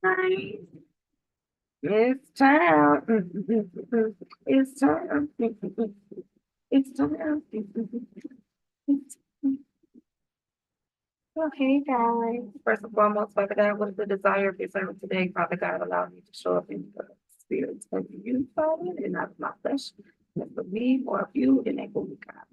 Right. It's time. It's time. It's time. It's well, hey guys. First and foremost, Father God, what is the desire of your servant today? Father God, allow me to show up in the spirit of you, Father, and not of my flesh. Less of me, more of you, and that will be God.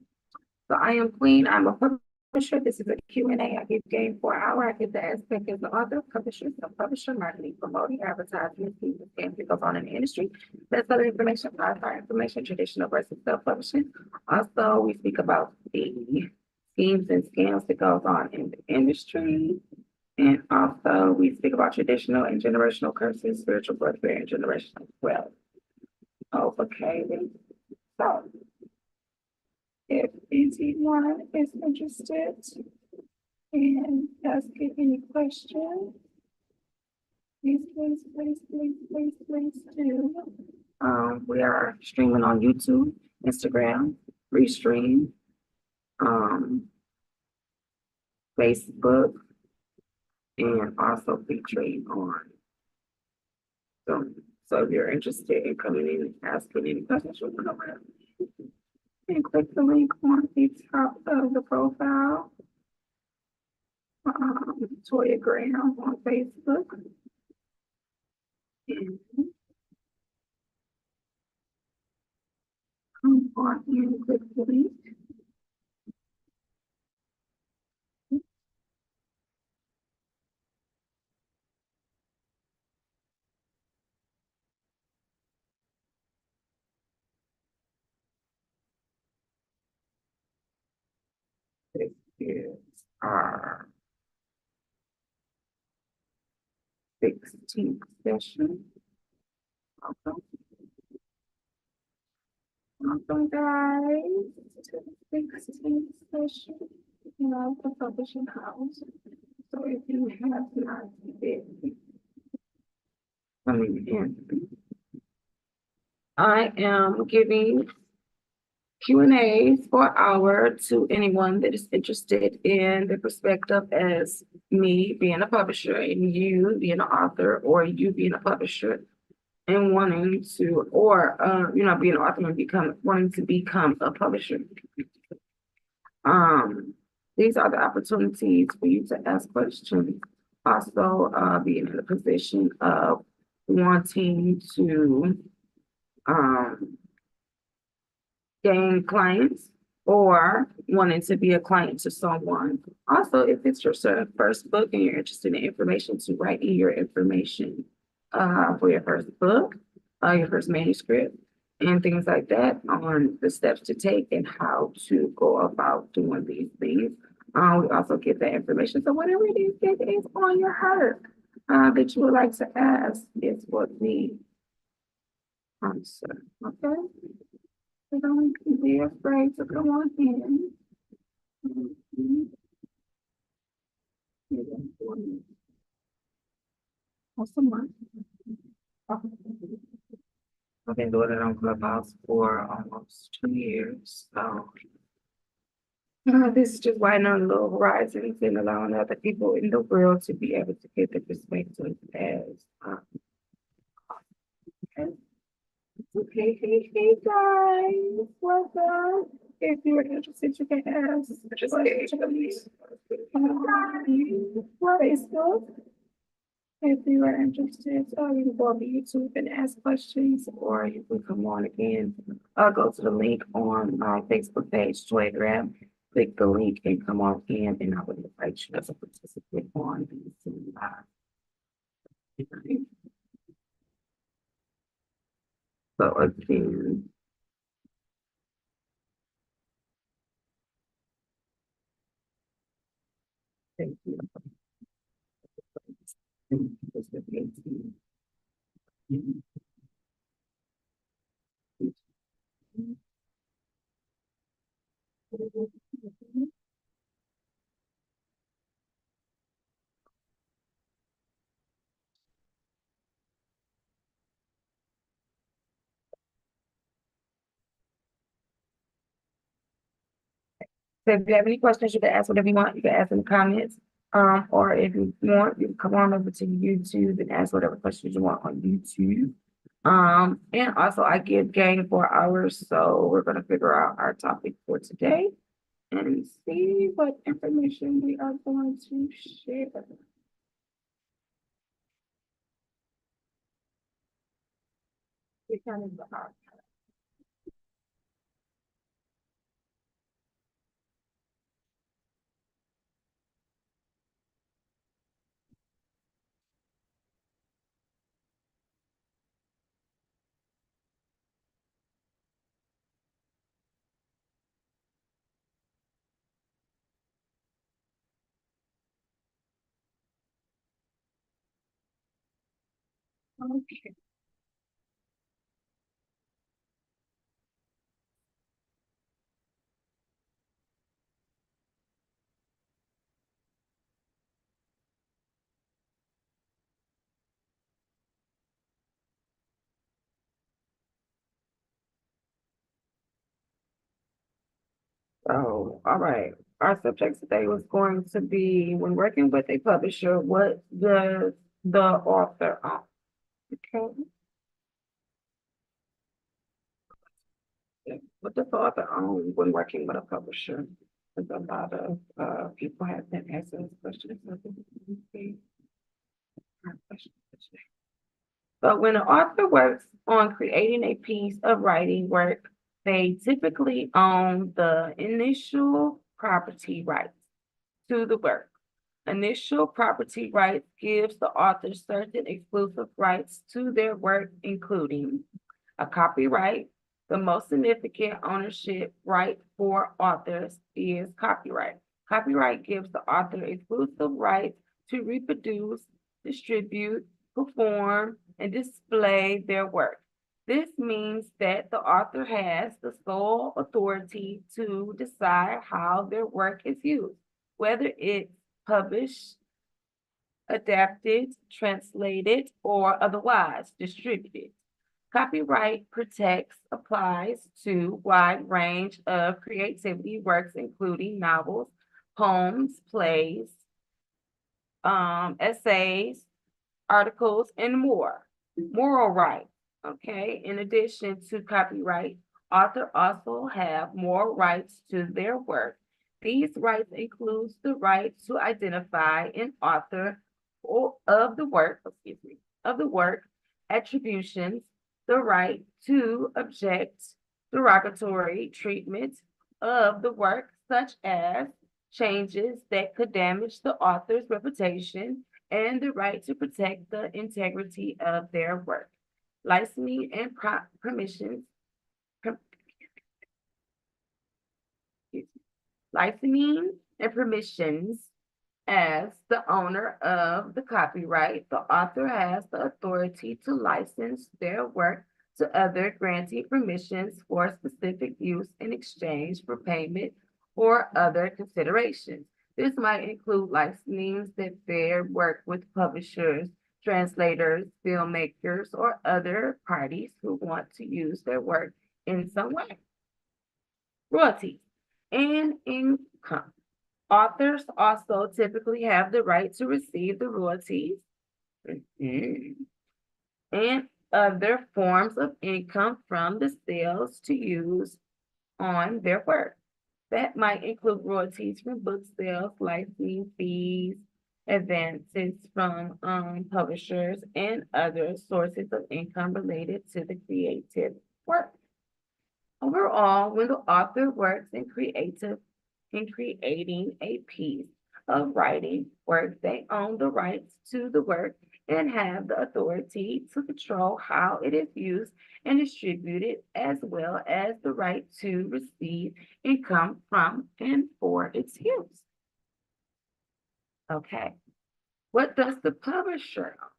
So I am Queen. I'm a publisher. This is a Q&A. I give game for an hour. I give the aspect as the author, publisher, self-publisher, marketing, promoting, advertising, and scams that goes on in the industry. That's other information, five-star information, traditional versus self-publishing. Also, we speak about the schemes and scams that goes on in the industry. And also, we speak about traditional and generational curses, spiritual warfare, and generational wealth. Okay, so if anyone is interested in asking any questions, please do. We are streaming on YouTube, Instagram, Restream, um, Facebook, and also featuring on Zoom. So if you're interested in coming in and asking any questions, you can come around and click the link on the top of the profile. Toya Graham on Facebook. And come on and click the link. This is our 16th session. Welcome. Welcome, guys, to the 16th session of the publishing house. So if you have not been coming in, I am giving Q&As for an hour to anyone that is interested in the perspective as me being a publisher and you being an author, or you being a publisher and wanting to, or being an author and wanting to become a publisher. These are the opportunities for you to ask questions. Also, being in the position of wanting to gain clients or wanting to be a client to someone. Also, if it's your first book and you're interested in information, to write in your information for your first book, your first manuscript, and things like that on the steps to take and how to go about doing these things. We also get that information. So whatever it is that is on your heart that you would like to ask is what we answer. Okay? So don't be afraid to come on in. Awesome. I've been doing it on Clubhouse for almost 2 years. So this is just widening on little horizons and allowing other people in the world to be able to get the perspective as okay. Okay, hey guys, what's up? If you're interested, you can ask. What is good? If you are interested, you can go on YouTube and ask questions, or you can come on again. Go to the link on my Facebook page, Telegram. Click the link and come on in, and I will invite you as a participant on the Zoom live. So again, thank you. So if you have any questions, you can ask whatever you want. You can ask in the comments. Or if you want, you can come on over to YouTube and ask whatever questions you want on YouTube. And also I give game 4 hours, so we're gonna figure out our topic for today and see what information we are going to share. We kind of are. Okay. So, all right. Our subject today was going to be when working with a publisher, what does the author own? Okay. Yeah. What does the author own when working with a publisher? There's a lot of people have been asking this question. So this is our question for today. But when an author works on creating a piece of writing work, they typically own the initial property rights to the work. Initial property rights gives the author certain exclusive rights to their work, including a copyright. The most significant ownership right for authors is copyright. Copyright gives the author exclusive rights to reproduce, distribute, perform, and display their work. This means that the author has the sole authority to decide how their work is used, whether it's published, adapted, translated, or otherwise distributed. Copyright protects applies to wide range of creativity works, including novels, poems, plays, essays, articles, and more. Moral rights. Okay. In addition to copyright, authors also have moral rights to their work. These rights include the right to identify an author or of the work, of the work, attributions, the right to object derogatory treatment of the work, such as changes that could damage the author's reputation, and the right to protect the integrity of their work. Licensing and permissions, per- licensing and permissions. As the owner of the copyright, the author has the authority to license their work to other, granting permissions for specific use in exchange for payment or other considerations. This might include licensing their work with publishers, translators, filmmakers, or other parties who want to use their work in some way. Royalties and income. Authors also typically have the right to receive the royalties and other forms of income from the sales to use on their work. That might include royalties from book sales, licensing fees, advances from publishers, and other sources of income related to the creative work. Overall, when the author works in creating a piece of writing work, they own the rights to the work and have the authority to control how it is used and distributed, as well as the right to receive income from and for its use. Okay. What does the publisher own?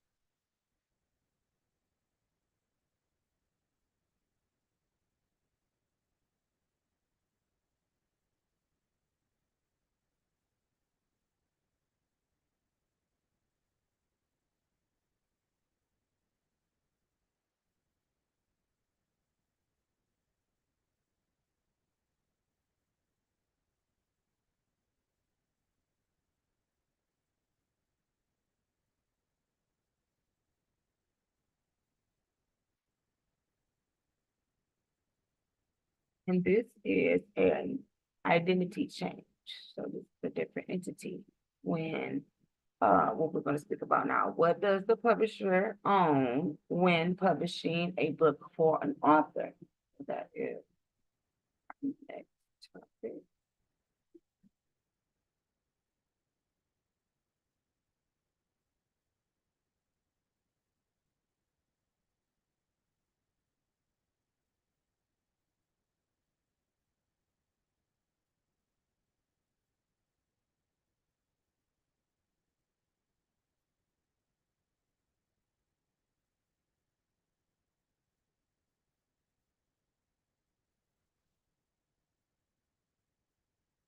And this is an identity change. So this is a different entity when what we're going to speak about now. What does the publisher own when publishing a book for an author? That is next topic.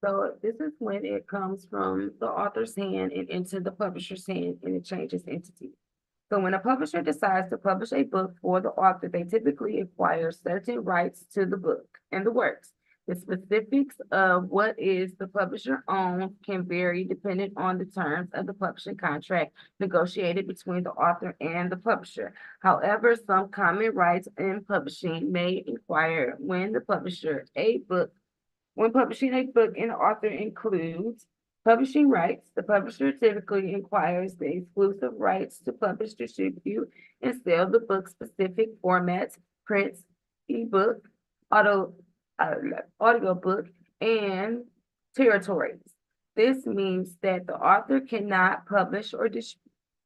So this is when it comes from the author's hand and into the publisher's hand and it changes entity. So when a publisher decides to publish a book for the author, they typically acquire certain rights to the book and the works. The specifics of what is the publisher owns can vary depending on the terms of the publishing contract negotiated between the author and the publisher. However, some common rights in publishing may acquire when publishing a book, an author includes publishing rights. The publisher typically acquires the exclusive rights to publish, distribute, and sell the book's specific formats, prints, ebook, audiobook, and territories. This means that the author cannot publish or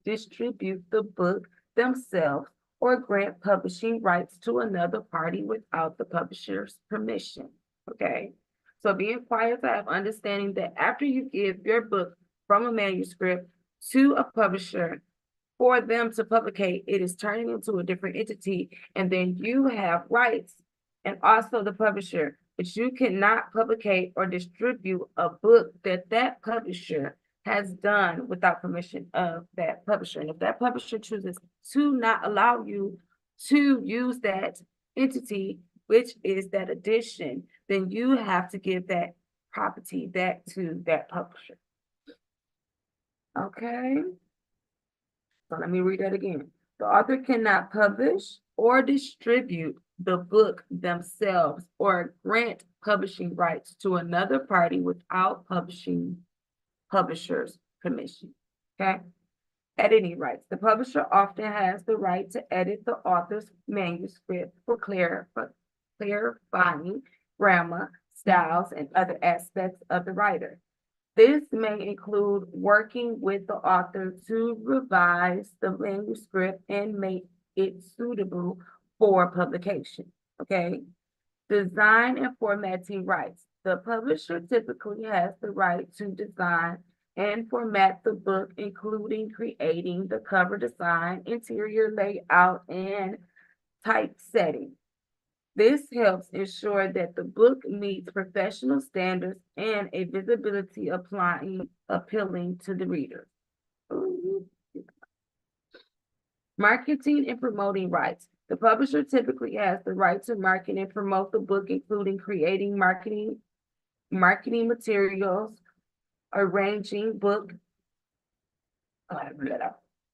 distribute the book themselves or grant publishing rights to another party without the publisher's permission. Okay. So be required to have understanding that after you give your book from a manuscript to a publisher for them to publicate, it is turning into a different entity, and then you have rights and also the publisher, but you cannot publicate or distribute a book that that publisher has done without permission of that publisher. And if that publisher chooses to not allow you to use that entity, which is that edition, then you have to give that property back to that publisher. Okay. So let me read that again. The author cannot publish or distribute the book themselves or grant publishing rights to another party without publisher's permission. Okay. Editing rights. The publisher often has the right to edit the author's manuscript for clarifying grammar, styles, and other aspects of the writer. This may include working with the author to revise the manuscript and make it suitable for publication. Okay. Design and formatting rights. The publisher typically has the right to design and format the book, including creating the cover design, interior layout, and typesetting. This helps ensure that the book meets professional standards and a visibility appealing to the reader. Marketing and promoting rights. The publisher typically has the right to market and promote the book, including creating marketing materials, arranging book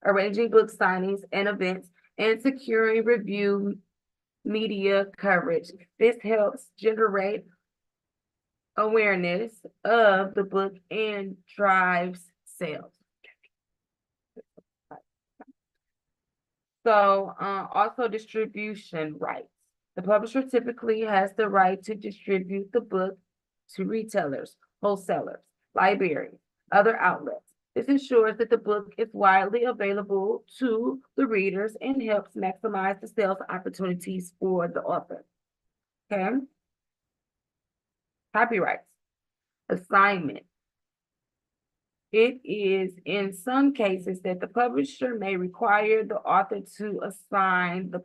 signings and events, and securing review media coverage. This helps generate awareness of the book and drives sales. So also distribution rights. The publisher typically has the right to distribute the book to retailers, wholesalers, libraries, other outlets. This ensures that the book is widely available to the readers and helps maximize the sales opportunities for the author. Okay. Copyrights. Assignment. It is in some cases that the publisher may require the author to assign the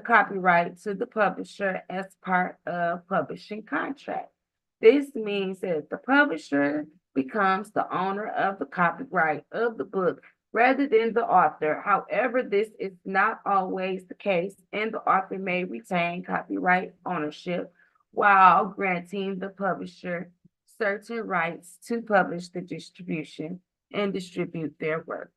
copyright to the publisher as part of publishing contract. This means that the publisher becomes the owner of the copyright of the book rather than the author. However, this is not always the case, and the author may retain copyright ownership while granting the publisher certain rights to publish the distribution and distribute their work.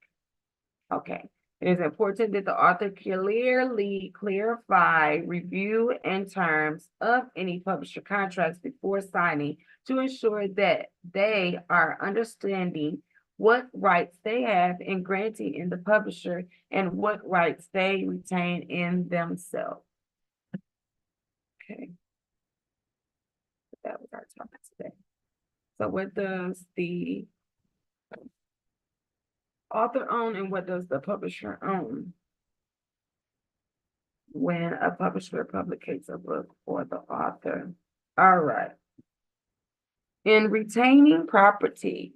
Okay, It is important that the author clearly clarify review and terms of any publisher contracts before signing to ensure that they are understanding what rights they have in granting in the publisher and what rights they retain in themselves. Okay. That was our topic today. So what does the author own and what does the publisher own when a publisher publicates a book for the author? All right. In retaining property,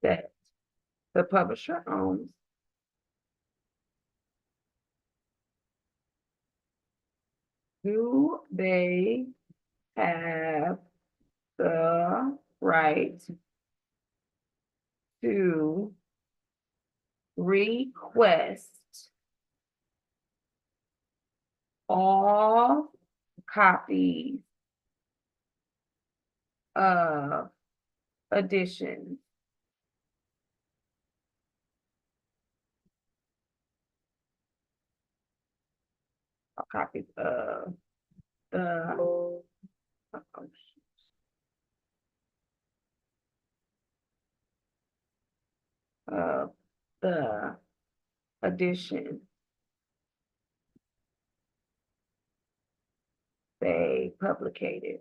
that the publisher owns do they have the right to request all copies of editions all copies of the of the edition they publicated.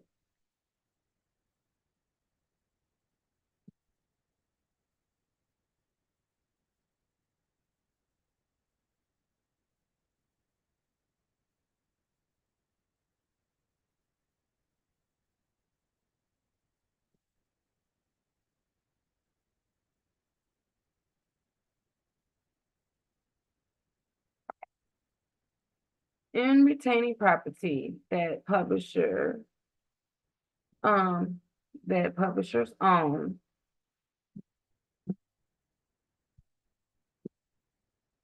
In retaining property um, that publishers own,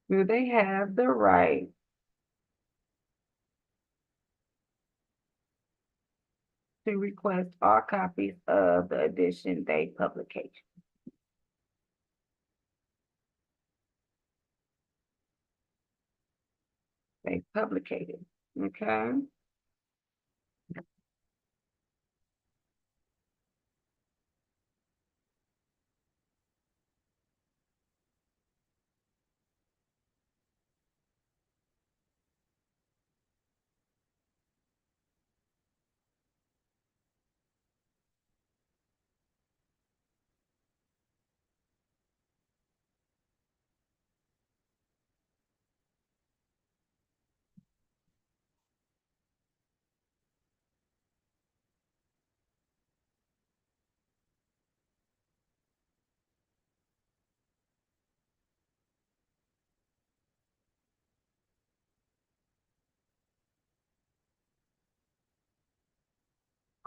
do they have the right to request all copies of the edition they publication? They publicated, okay?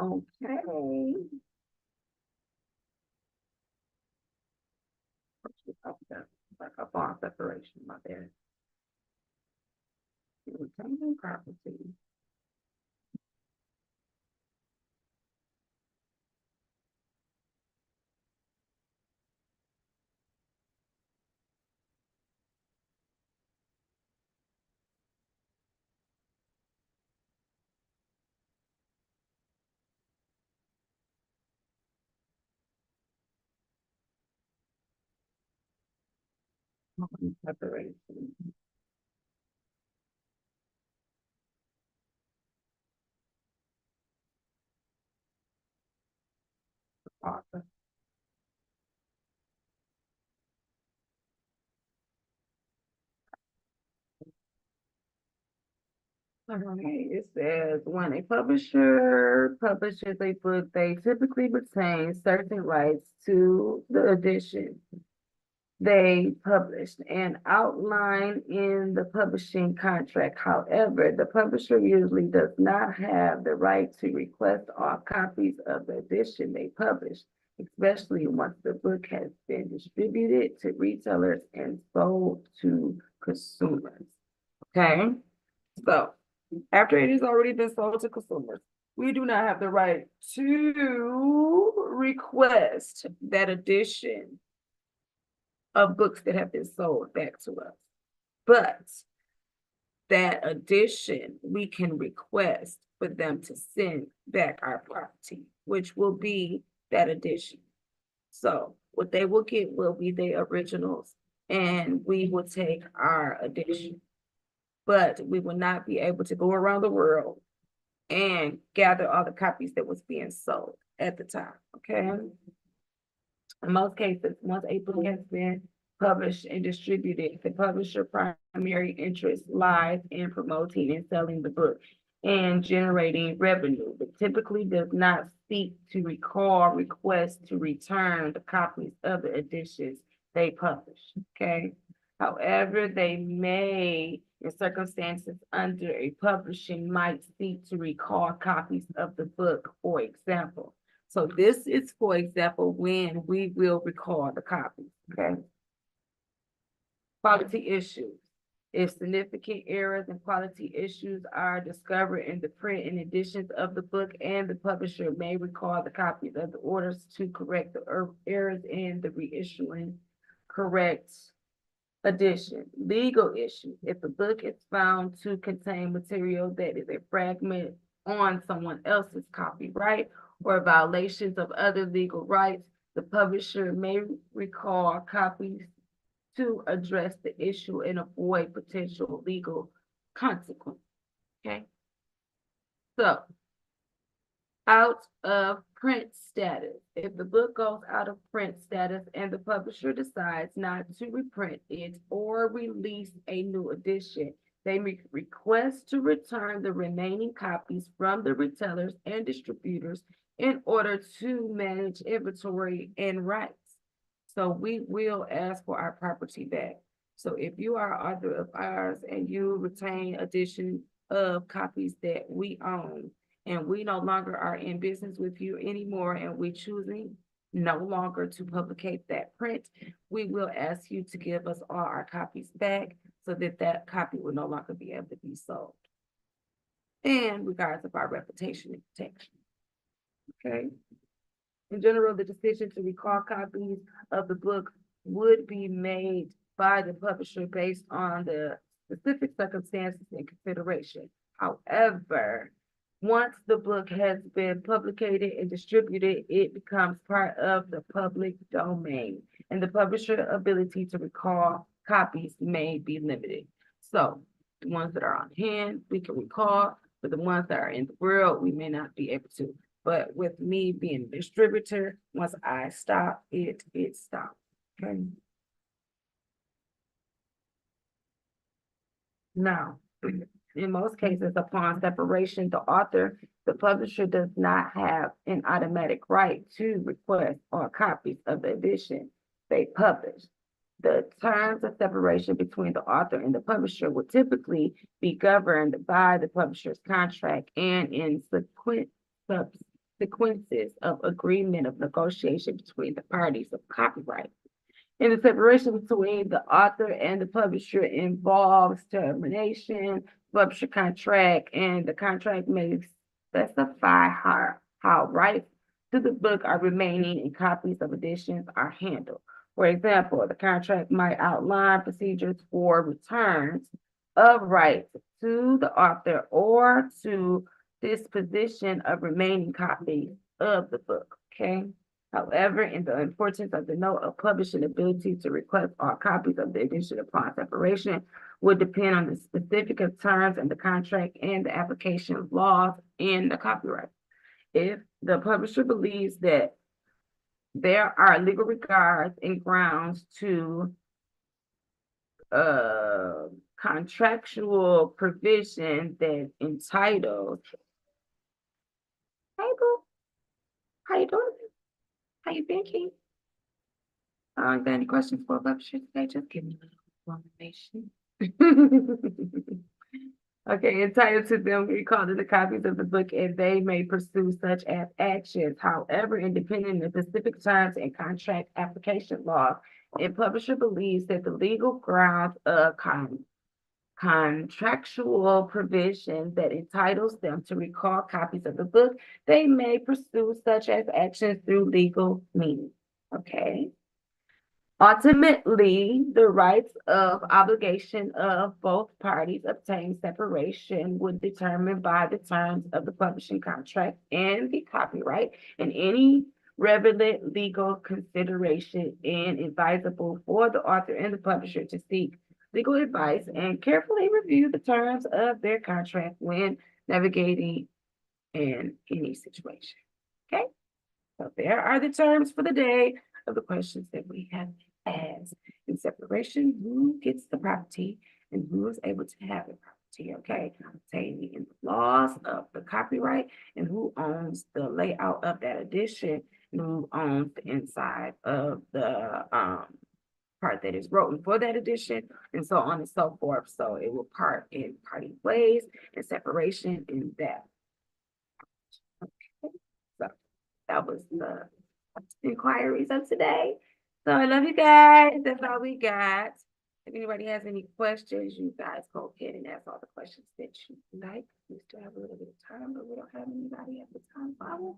Okay. Like a bond separation, my bad. Retaining property. Separation. Author. All right, it says when a publisher publishes a book, they typically retain certain rights to the edition. they published and outlined in the publishing contract. However, the publisher usually does not have the right to request all copies of the edition they published, especially once the book has been distributed to retailers and sold to consumers. Okay, so after it has already been sold to consumers, we do not have the right to request that edition of books that have been sold back to us. But that edition, we can request for them to send back our property, which will be that edition. So what they will get will be the originals, and we will take our edition. But we will not be able to go around the world and gather all the copies that was being sold at the time, okay? In most cases, once a book has been published and distributed, the publisher primary interest lies in promoting and selling the book and generating revenue, but typically does not seek to recall requests to return the copies of the editions they publish, okay? However, they may, in circumstances under a publishing, might seek to recall copies of the book, for example. So this is, for example, when we will recall the copies, okay? Quality issues. If significant errors and quality issues are discovered in the print and editions of the book, and the publisher may recall the copies of the orders to correct the errors in the reissuing correct edition. Legal issues. If the book is found to contain material that is a fragment on someone else's copyright or violations of other legal rights, the publisher may recall copies to address the issue and avoid potential legal consequences. Okay. So, out of print status. If the book goes out of print status and the publisher decides not to reprint it or release a new edition, they may request to return the remaining copies from the retailers and distributors in order to manage inventory and rights. So we will ask for our property back. So if you are author of ours and you retain edition of copies that we own, and we no longer are in business with you anymore, and we choosing no longer to publicate that print, we will ask you to give us all our copies back so that that copy will no longer be able to be sold. And regardless of our reputation and protection. Okay. In general, the decision to recall copies of the book would be made by the publisher based on the specific circumstances and consideration. However, once the book has been published and distributed, it becomes part of the public domain, and the publisher's ability to recall copies may be limited. So the ones that are on hand, we can recall, but the ones that are in the world, we may not be able to. But with me being a distributor, once I stop it, it stops. Okay. Now, in most cases, upon separation, the publisher does not have an automatic right to request all copies of the edition they publish. The terms of separation between the author and the publisher would typically be governed by the publisher's contract and in sequences of agreement of negotiation between the parties of copyright. And the separation between the author and the publisher involves termination, publisher contract, and the contract may specify how rights to the book are remaining and copies of editions are handled. For example, the contract might outline procedures for returns of rights to the author or to disposition of remaining copies of the book, okay? However, in the importance of the note of publishing ability to request all copies of the edition upon separation would depend on the specific terms in the contract and the application of laws in the copyright. If the publisher believes that there are legal regards and grounds to contractual provision that entitles, hey boo, how you doing? How you been, King? Got any questions for publisher today? Just give me a little information. Okay, entitled to them recorded the copies of the book and they may pursue such as actions. However, independent of specific terms and contract application law, a publisher believes that the legal grounds of contractual provision that entitles them to recall copies of the book, they may pursue such as actions through legal means. Okay. Ultimately, the rights of obligation of both parties obtain separation would determined by the terms of the publishing contract and the copyright, and any relevant legal consideration and advisable for the author and the publisher to seek legal advice and carefully review the terms of their contract when navigating in any situation. Okay, so there are the terms for the day of the questions that we have asked. In separation, who gets the property and who is able to have the property, okay? Obtaining in the laws of the copyright and who owns the layout of that edition and who owns the inside of the part that is written for that edition, and so on and so forth. So it will part in party ways and separation in that. Okay, so that was the inquiries of today. So I love you guys. That's all we got. If anybody has any questions, you guys go ahead and ask all the questions that you like. We still have a little bit of time, but we don't have anybody at the time. So I will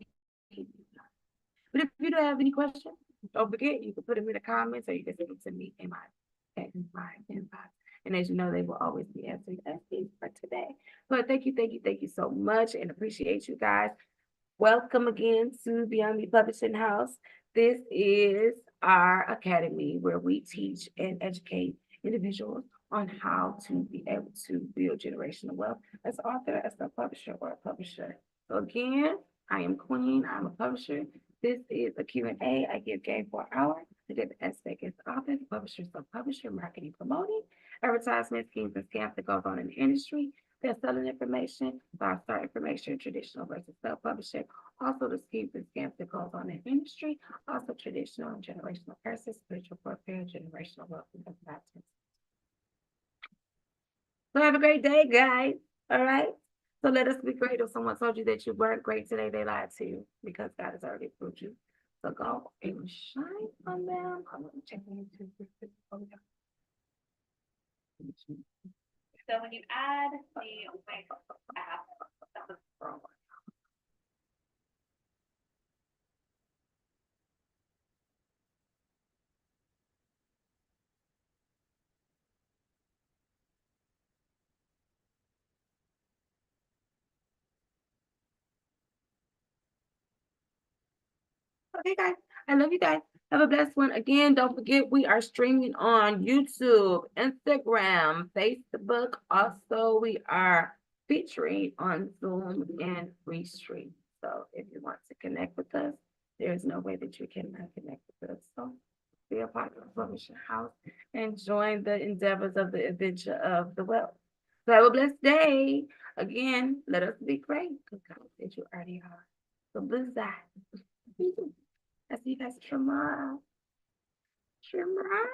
keep you time. But if you don't have any questions, don't forget, you can put them in the comments or you can send them to me in my inbox. And as you know, they will always be answering questions for today. But thank you so much and appreciate you guys. Welcome again to Beyond Me Publishing House. This is our academy where we teach and educate individuals on how to be able to build generational wealth as an author, as a publisher, or a publisher. So again, I am Queen. I'm a publisher. This is a Q&A. I give game for an hour. I did the aspect as author, publisher, sub-publisher, marketing, promoting, advertisement schemes and scams that goes on in the industry, best-selling information, five-star information, traditional versus self-publishing, also the schemes and scams that goes on in the industry, also traditional and generational curses, spiritual warfare, generational wealth, and advertisement. So have a great day, guys. All right. So let us be great. If someone told you that you weren't great today, they lied to you because God has already proved you. So go and shine on them. I'm going to check into this. So when you add the app, Okay, guys. I love you guys. Have a blessed one. Again, don't forget we are streaming on YouTube, Instagram, Facebook. Also, we are featuring on Zoom and Restream. So if you want to connect with us, there's no way that you cannot connect with us. So be a part of the publishing house and join the endeavors of the adventure of the wealth. So have a blessed day. Again, let us be great because God said you already are. So bless that. I see you guys tomorrow. Tomorrow.